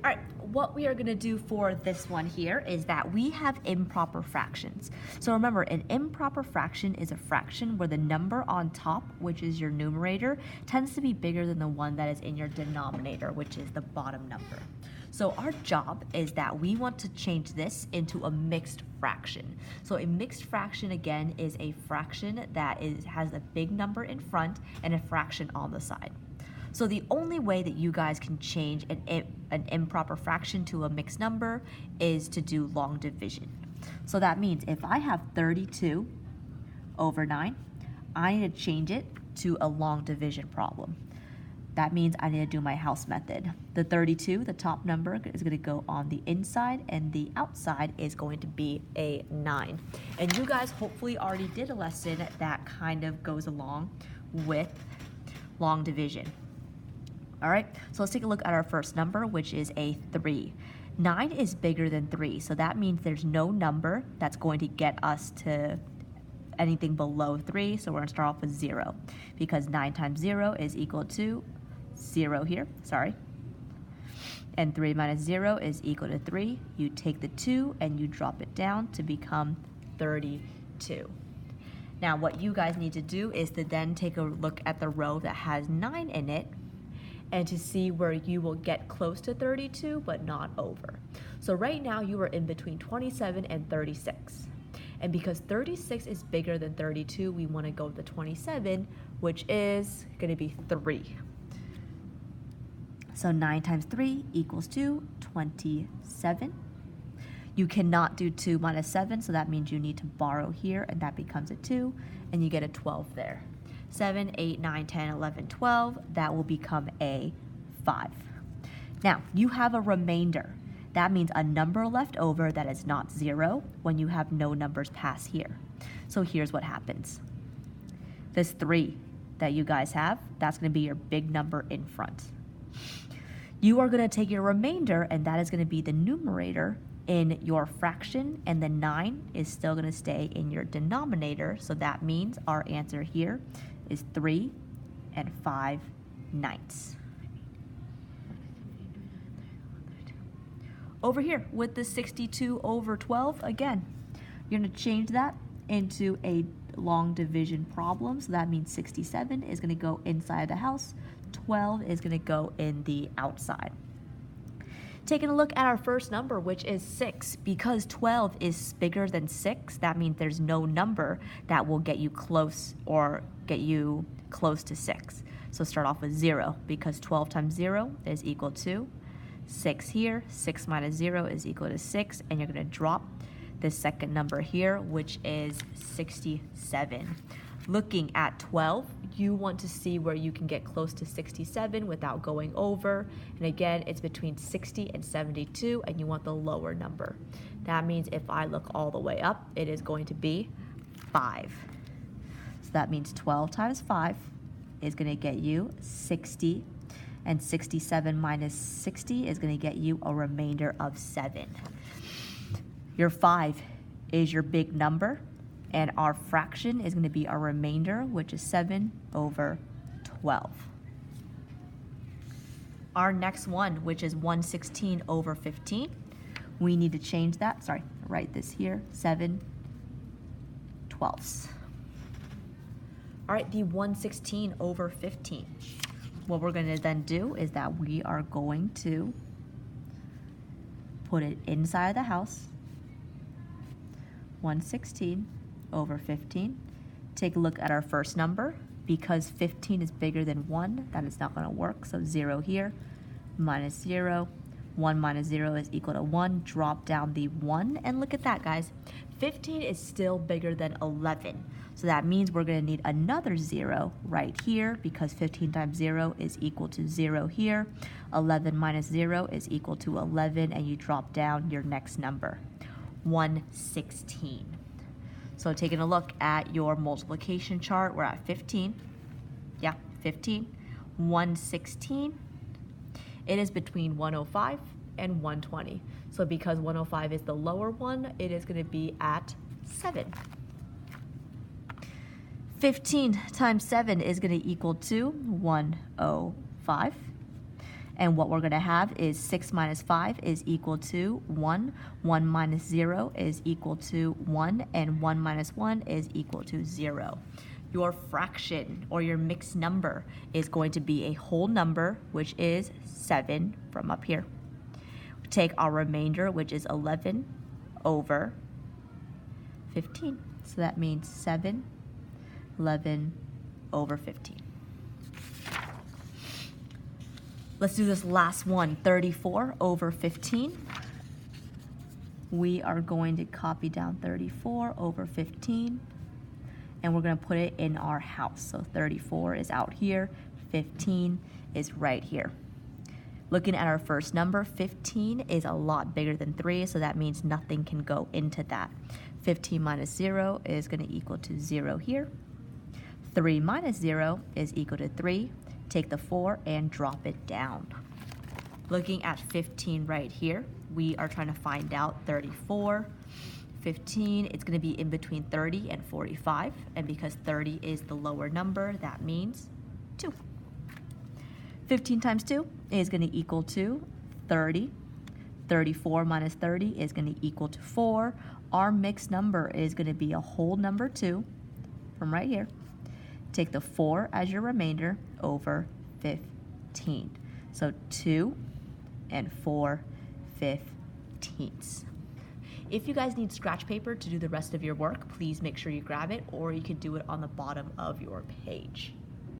All right, what we are gonna do for this one here is that we have improper fractions. So remember, an improper fraction is a fraction where the number on top, which is your numerator, tends to be bigger than the one that is in your denominator, which is the bottom number. So our job is that we want to change this into a mixed fraction. So a mixed fraction, again, is a fraction that has a big number in front and a fraction on the side. So the only way that you guys can change an improper fraction to a mixed number is to do long division. So that means if I have 32 over 9, I need to change it to a long division problem. That means I need to do my house method. The 32, the top number, is going to go on the inside, and the outside is going to be a 9. And you guys hopefully already did a lesson that kind of goes along with long division. All right, so let's take a look at our first number, which is a 3. 9 is bigger than 3, so that means there's no number that's going to get us to anything below 3, so we're going to start off with 0, because 9 times 0 is equal to 0 here, sorry. And 3 minus 0 is equal to 3. You take the 2 and you drop it down to become 32. Now what you guys need to do is to then take a look at the row that has 9 in it, and to see where you will get close to 32 but not over. So right now you are in between 27 and 36. And because 36 is bigger than 32, we want to go with the 27, which is going to be 3. So 9 times 3 equals to 27. You cannot do 2 minus 7, so that means you need to borrow here, and that becomes a 2, and you get a 12 there. 7, 8, 9, 10, 11, 12, that will become a 5. Now, you have a remainder. That means a number left over that is not 0 when you have no numbers past here. So here's what happens. This 3 that you guys have, that's going to be your big number in front. You are going to take your remainder, and that is going to be the numerator in your fraction, and the 9 is still going to stay in your denominator, so that means our answer here is 3 and 5/9. Over here with the 62 over 12, again, you're going to change that into a long division problem, so that means 67 is going to go inside the house, 12 is going to go in the outside. Taking a look at our first number, which is 6, because 12 is bigger than 6, that means there's no number that will get you close or get you close to 6. So start off with 0, because 12 times 0 is equal to 6 here. 6 minus 0 is equal to 6, and you're going to drop the second number here, which is 67. Looking at 12, you want to see where you can get close to 67 without going over. And again, it's between 60 and 72, and you want the lower number. That means if I look all the way up, it is going to be 5. So that means 12 times 5 is going to get you 60, and 67 minus 60 is going to get you a remainder of 7. Your 5 is your big number, and our fraction is going to be our remainder, which is 7 over 12. Our next one, which is 116 over 15, we need to change that. Sorry, write this here, 7/12. All right, the 116 over 15. What we're going to then do is that we are going to put it inside the house, 116 over 15. Take a look at our first number. Because 15 is bigger than 1, that is not going to work. So 0 here, minus 0. 1 minus 0 is equal to 1. Drop down the 1, and look at that, guys. 15 is still bigger than 11. So that means we're going to need another 0 right here, because 15 times 0 is equal to 0 here. 11 minus 0 is equal to 11, and you drop down your next number, 116. So taking a look at your multiplication chart, we're at 15. Yeah, 15. 116. It is between 105 and 120. So because 105 is the lower one, it is going to be at 7. 15 times 7 is going to equal to 105. And what we're going to have is 6 minus 5 is equal to 1. 1 minus 0 is equal to 1. And 1 minus 1 is equal to 0. Your fraction or your mixed number is going to be a whole number, which is 7 from up here. Take our remainder, which is 11 over 15. So that means 7, 11 over 15. Let's do this last one, 34 over 15. We are going to copy down 34 over 15, and we're going to put it in our house. So 34 is out here, 15 is right here. Looking at our first number, 15 is a lot bigger than 3, so that means nothing can go into that. 15 minus 0 is going to equal to 0 here. 3 minus 0 is equal to 3. Take the 4 and drop it down. Looking at 15 right here, we are trying to find out 34. 15, it's going to be in between 30 and 45, and because 30 is the lower number, that means 2. 15 times 2 is going to equal to 30. 34 minus 30 is going to equal to 4. Our mixed number is going to be a whole number 2 from right here. Take the 4 as your remainder over 15. So 2 and 4/15. If you guys need scratch paper to do the rest of your work, please make sure you grab it, or you can do it on the bottom of your page.